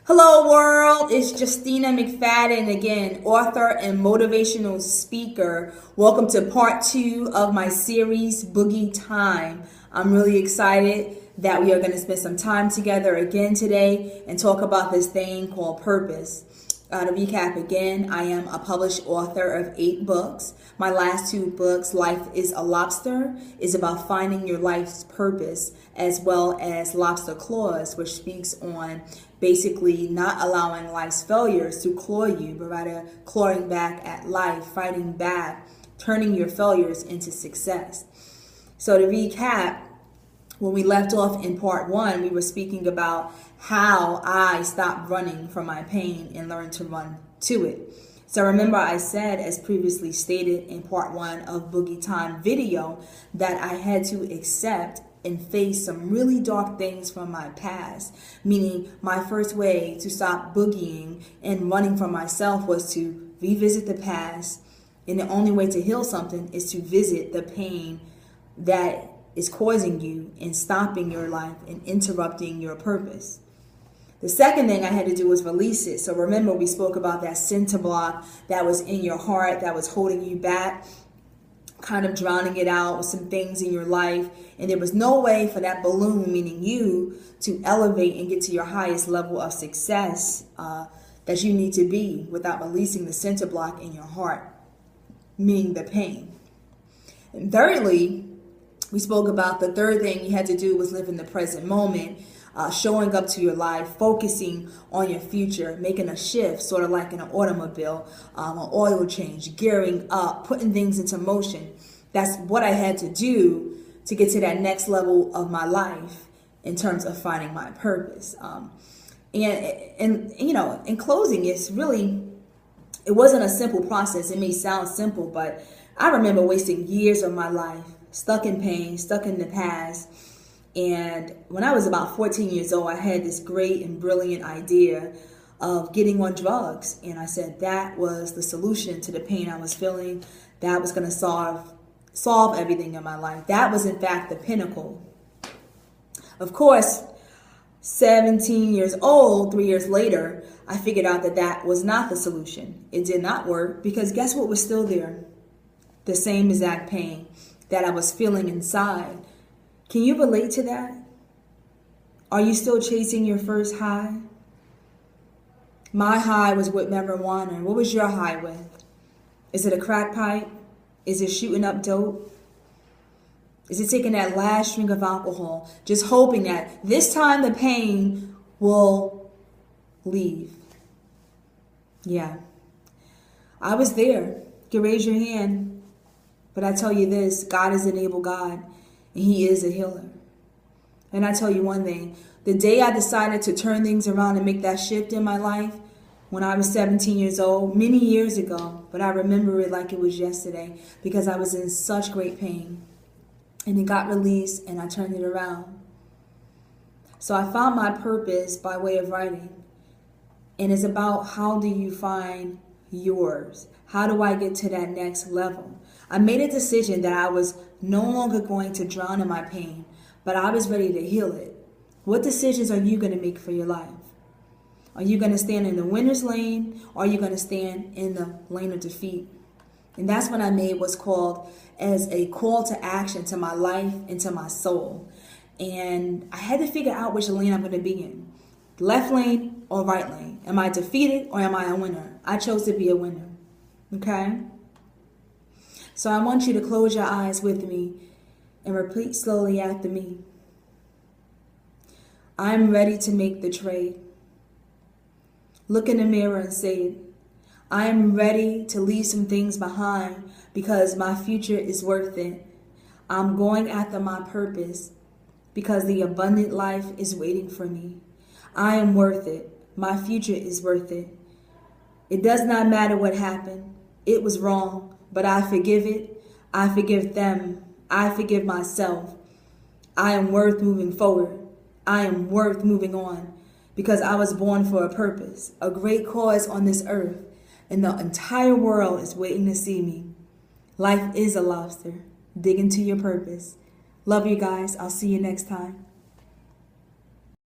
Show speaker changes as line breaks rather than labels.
Hello world, it's Justina McFadden again, author and motivational speaker. Welcome to part 2 of my series, Boogie Time. I'm really excited that we are going to spend some time together again today and talk about this thing called purpose. To recap again, I am a published author of 8 books. My last 2 books, Life is a Lobster, is about finding your life's purpose, as well as Lobster Claws, which speaks on basically not allowing life's failures to claw you, but rather clawing back at life, fighting back, turning your failures into success. So to recap, when we left off in part 1, we were speaking about how I stopped running from my pain and learned to run to it. So remember I said, as previously stated in part 1 of Boogie Time video, that I had to accept and face some really dark things from my past. Meaning my first way to stop boogieing and running from myself was to revisit the past. And the only way to heal something is to visit the pain that is causing you and stopping your life and interrupting your purpose. The second thing I had to do was release it. So remember, we spoke about that center block that was in your heart that was holding you back, kind of drowning it out with some things in your life. And there was no way for that balloon, meaning you, to elevate and get to your highest level of success that you need to be without releasing the center block in your heart, meaning the pain. And thirdly, we spoke about the third thing you had to do was live in the present moment, showing up to your life, focusing on your future, making a shift, sort of like in an automobile, an oil change, gearing up, putting things into motion. That's what I had to do to get to that next level of my life in terms of finding my purpose. And you know, in closing, it wasn't a simple process. It may sound simple, but I remember wasting years of my life stuck in pain, stuck in the past. And when I was about 14 years old, I had this great and brilliant idea of getting on drugs. And I said that was the solution to the pain I was feeling. That was going to solve everything in my life. That was, in fact, the pinnacle. Of course, 17 years old, 3 years later, I figured out that that was not the solution. It did not work because guess what was still there? The same exact pain that I was feeling inside. Can you relate to that? Are you still chasing your first high? My high was with marijuana. What was your high with? Is it a crack pipe? Is it shooting up dope? Is it taking that last drink of alcohol, just hoping that this time the pain will leave? Yeah, I was there. You can raise your hand. But I tell you this, God is an able God, and He is a healer. And I tell you one thing, the day I decided to turn things around and make that shift in my life, when I was 17 years old, many years ago, but I remember it like it was yesterday because I was in such great pain. And it got released, and I turned it around. So I found my purpose by way of writing. And it's about how do you find yours? How do I get to that next level? I made a decision that I was no longer going to drown in my pain, but I was ready to heal it. What decisions are you going to make for your life? Are you going to stand in the winner's lane, or are you going to stand in the lane of defeat? And that's what I made what's called as a call to action to my life and to my soul. And I had to figure out which lane I'm going to be in. Left lane or right lane? Am I defeated or am I a winner? I chose to be a winner. Okay? So I want you to close your eyes with me and repeat slowly after me. I'm ready to make the trade. Look in the mirror and say it. I am ready to leave some things behind because my future is worth it. I'm going after my purpose because the abundant life is waiting for me. I am worth it. My future is worth it. It does not matter what happened. It was wrong, but I forgive it. I forgive them. I forgive myself. I am worth moving forward. I am worth moving on because I was born for a purpose, a great cause on this earth, and the entire world is waiting to see me. Life is a lobster. Dig into your purpose. Love you guys. I'll see you next time.